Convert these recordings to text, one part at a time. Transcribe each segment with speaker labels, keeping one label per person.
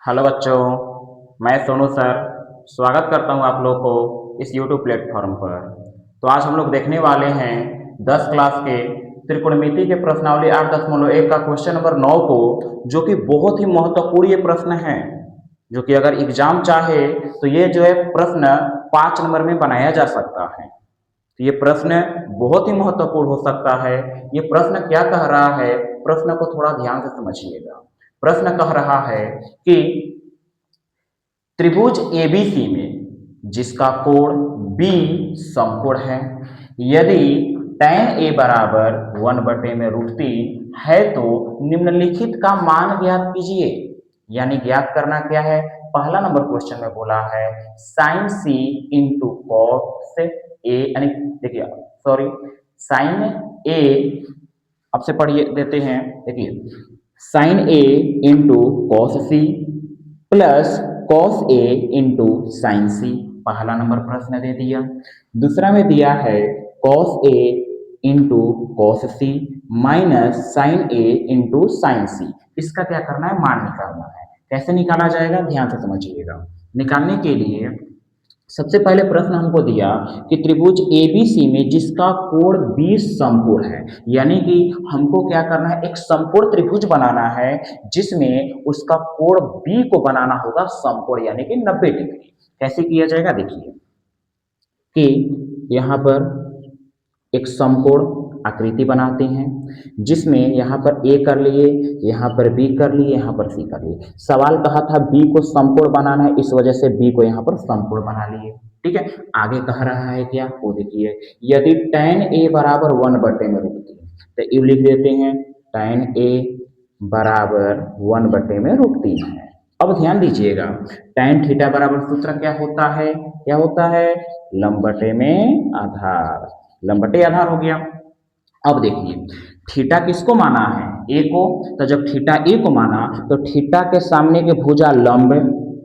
Speaker 1: Hello बच्चों, मैं Sonu sir स्वागत करता हूं आप लोग को इस यूट्यूब प्लेटफॉर्म पर। तो आज हम लोग देखने वाले हैं 10 क्लास के त्रिकोणमिति के प्रश्नावली 8.1 का क्वेश्चन नंबर 9 को, जो कि बहुत ही महत्वपूर्ण ये प्रश्न है, जो कि अगर एग्जाम चाहे तो ये जो है प्रश्न 5 नंबर में बनाया जा सकता है। तो ये प्रश्न बहुत ही महत्वपूर्ण हो सकता है। ये प्रश्न क्या कह रहा है, प्रश्न को थोड़ा ध्यान से समझिएगा। प्रश्न कह रहा है कि त्रिभुज एबीसी में जिसका कोण बी समकोण है, यदि tan ए बराबर 1/, में √3 है तो निम्नलिखित का मान ज्ञात कीजिए। यानी ज्ञात करना क्या है, पहला नंबर क्वेश्चन में बोला है sign C into cos A, यानी देखिए सॉरी साइन ए, आपसे पढ़िए देते हैं। देखिए sine A into cos C plus cos A into sine C, पहला नंबर प्रश्न दे दिया। दूसरा में दिया है cos A into cos C minus sine A into sine C. इसका क्या करना है, मान निकालना है। कैसे निकाला जाएगा, ध्यान से समझिएगा। निकालने के लिए सबसे पहले प्रश्न हमको दिया कि त्रिभुज एबीसी में जिसका कोण बी समकोण है, यानी कि हमको क्या करना है, एक समकोण त्रिभुज बनाना है जिसमें उसका कोण बी को बनाना होगा समकोण, यानी कि 90 डिग्री। कैसे किया जाएगा, देखिए कि यहाँ पर एक समकोण आकृति बनाते हैं जिसमें यहाँ पर ए कर लिए, यहाँ पर बी कर लिए, यहाँ पर सी कर लिए। सवाल कहा था बी को समकोण बनाना है, इस वजह से बी को यहाँ पर समकोण बना लिए। ठीक है, आगे कह रहा है क्या, वो देखिए यदि tan ए बराबर 1/, में √3, तो यू लिख देते हैं tan ए बराबर 1/, में √3 है। अब ध्यान दीजिएगा, tan थीटा बराबर सूत्र क्या होता है, क्या होता है, लंब बटे में आधार, लंब बटे आधार हो गया। अब देखिए थीटा किसको माना है, ए को, तो जब थीटा ए को माना तो थीटा के सामने के भुजा लंब,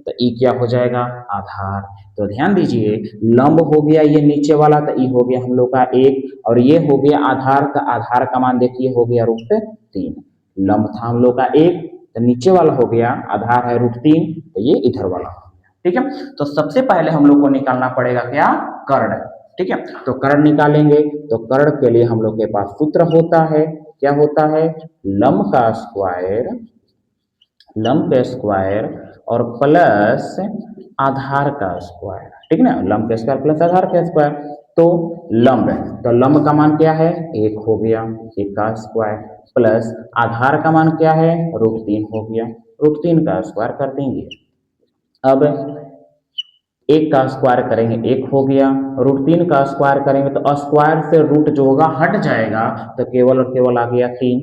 Speaker 1: तो ई क्या हो जाएगा, आधार। तो ध्यान दीजिए लंब हो गया ये नीचे वाला, तो ई हो गया हम लोग का 1, और ये हो गया आधार का, आधार का मान देखिए हो गया √3। लंब था हम लोग का 1, तो नीचे वाला हो गया आधार है √3, तो ये इधर वाला हो गया। ठीक है, तो सबसे पहले हम लोग को निकालना पड़ेगा क्या, कर्ण। ठीक है, तो कर्ण निकालेंगे, तो कर्ण के लिए हम लोग के पास सूत्र होता है, क्या होता है, लंब का स्क्वायर, लंब का स्क्वायर और प्लस आधार का स्क्वायर। ठीक ना, लंब का स्क्वायर प्लस आधार का स्क्वायर। तो लंब, तो लंब का मान क्या है, 1 हो गया, 1 का स्क्वायर, प्लस आधार का मान क्या है, √3 हो गया, √3 का स्क्वायर कर देंगे। अब 1 का स्क्वायर करेंगे 1 हो गया, √3 का स्क्वायर करेंगे तो स्क्वायर से रूट जो होगा हट जाएगा, तो केवल और केवल आ गया 3।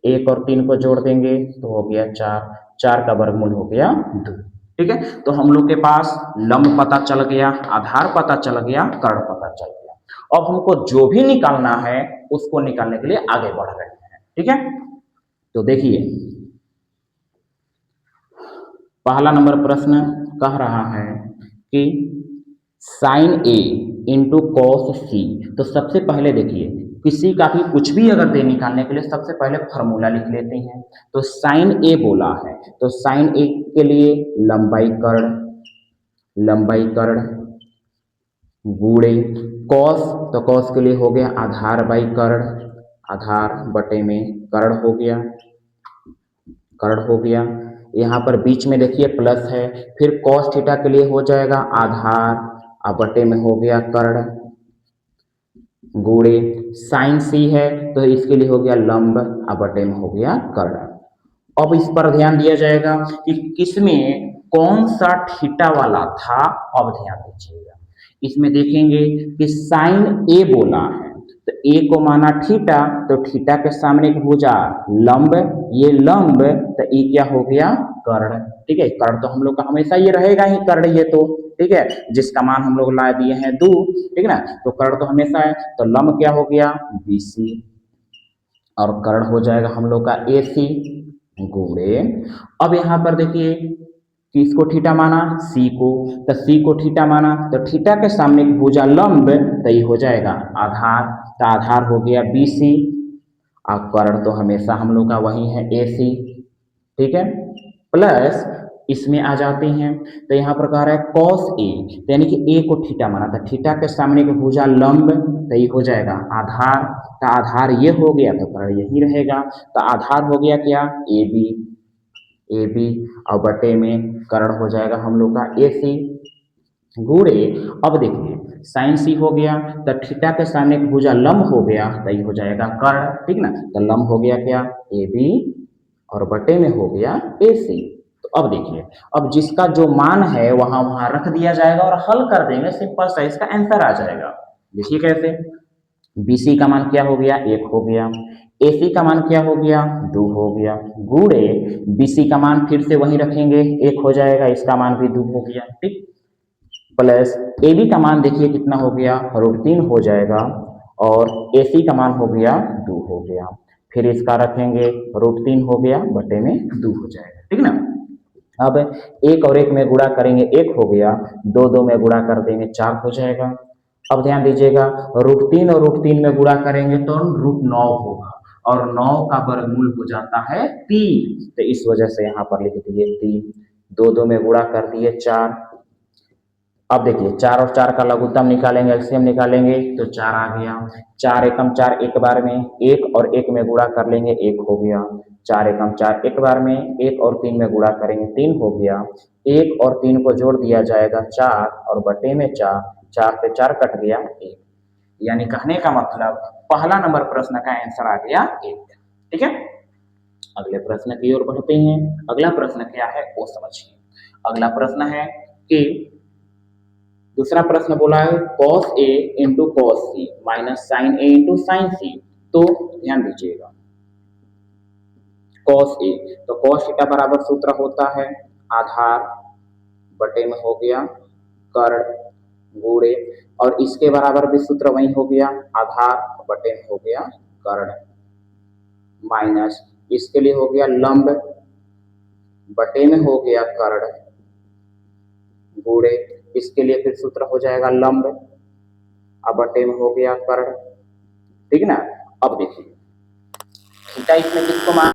Speaker 1: 1 और 3 को जोड़ देंगे तो हो गया 4, 4 का वर्गमूल हो गया 2। ठीक है, तो हम लोग के पास लंब पता चल गया, आधार पता चल गया, कर्ण पता चल गया। अब हमको जो भी निकालना है उसको निकालने के लिए आगे बढ़ रहे हैं। ठीक है, तो देखिए पहला नंबर प्रश्न कह रहा है कि साइन ए इंटू कॉस सी। तो सबसे पहले देखिए किसी का भी कुछ भी अगर दे निकालने के लिए सबसे पहले फॉर्मूला लिख लेते हैं। तो साइन ए बोला है, तो साइन ए के लिए लंबाई कर्ण, लंबाई कर्ण गुणे कॉस, तो कॉस के लिए हो गया आधार बाई कर्ण, आधार बटे में कर्ण हो गया, कर्ण हो गया। यहाँ पर बीच में देखिए प्लस है, फिर कॉस थीटा के लिए हो जाएगा आधार, अब बटे में हो गया कर्ण, गुणे साइन सी है तो इसके लिए हो गया लंब, अब बटे में हो गया कर्ण। अब इस पर ध्यान दिया जाएगा कि किसमें कौन सा थीटा वाला था। अब ध्यान दीजिएगा, इसमें देखेंगे कि साइन ए बोला है, तो ए को माना थीटा, तो थीटा के सामने की भुजा लंब, ये लंब, तो ए क्या हो गया, कर्ण। ठीक है, कर्ण तो हम लोग का हमेशा ये रहेगा ही कर्ण, ये तो ठीक है, जिसका मान हम लोग ला दिए हैं 2। ठीक है ना, तो कर्ण तो हमेशा है, तो लंब क्या हो गया BC, और कर्ण हो जाएगा हम लोग का AC गुणे। अब यहाँ पर देखिए किसको थीटा माना, सी को, तो सी को थीटा माना, तो थीटा के सामने की भुजा लंब, तो ये हो जाएगा आधार, तो आधार हो गया BC, और कर्ण तो हमेशा हम लोग का वही है AC। ठीक है, प्लस इसमें आ जाते हैं। तो यहाँ पर कह रहा है कॉस ए, तो यानी कि ए को थीटा माना था, थीटा के सामने की भुजा लंब, तो ये हो जाएगा आधार। तो आधार ये हो गया तो कर्ण यही रहेगा। तो आधार हो गया क्या, ए बी, ए बी और बटे में कर्ण हो जाएगा हम लोग का ए सी गुणे। अब देखिए साइन सी हो गया, तो थीटा के सामने एक भुजा लंब हो गया, तो ये हो जाएगा कर्ण, ठीक ना। तो लंब हो गया क्या, ए बी और बटे में हो गया ए सी। तो अब देखिए, अब जिसका जो मान है वहां वहां रख दिया जाएगा और हल कर देंगे, सिंपल सा इसका आंसर आ जाएगा। देखिए कैसे, बीसी का मान क्या हो गया, 1 हो गया, एसी का मान क्या हो गया, 2 हो गया, गुणे बीसी का मान फिर से वहीं रखेंगे, 1 हो जाएगा, इसका मान भी 2 हो गया, ठीक, प्लस ए बी का मान देखिए कितना हो गया, √3 हो जाएगा, और ए सी का मान हो गया 2 हो गया, फिर इसका रखेंगे √3 हो गया बटे में 2 हो जाएगा, ठीक ना। अब एक और एक में गुणा करेंगे 1 हो गया, दो दो में गुणा कर देंगे 4 हो जाएगा। अब ध्यान दीजिएगा, √3 और √3 में गुणा करेंगे तो √9 होगा, और 9 का वर्गमूल हो जाता है 3, तो इस वजह से यहाँ पर लिख दिए 3, दो दो में गुणा कर दिए 4। अब देखिए 4 और 4 का लघुत्तम निकालेंगे, एलसीएम निकालेंगे तो 4 आ गया, 4 एकम 4 एक बार में, 1 और 1 में गुणा कर लेंगे 1 हो गया, 4 एकम 4 एक बार में, 1 और 3 में गुणा करेंगे 3 हो गया, 1 और 3 को जोड़ दिया जाएगा 4 और बटे में 4, 4 से 4 कट गया 1, यानी कहने का मतलब पहला नंबर प्रश्न का आंसर आ गया 1, ठीक है। अगले प्रश्न की ओर बढ़ते हैं। अगला प्रश्न क्या है वो समझिए। अगला प्रश्न है कि दूसरा प्रश्न बोला है cos A into cos C minus sine A into sine C. तो ध्यान दीजिएगा, cos A, तो cos थीटा बराबर सूत्र होता है आधार बटे में हो गया कर्ण गुणे, और इसके बराबर भी सूत्र वही हो गया आधार बटे में हो गया कर्ण, माइनस इसके लिए हो गया लंब बटे में हो गया कर्ण गुणे, इसके लिए फिर सूत्र हो जाएगा लंब, अब बटे में हो गया कर्ण, ठीक ना। अब देखिए थीटा इसमें किसको मान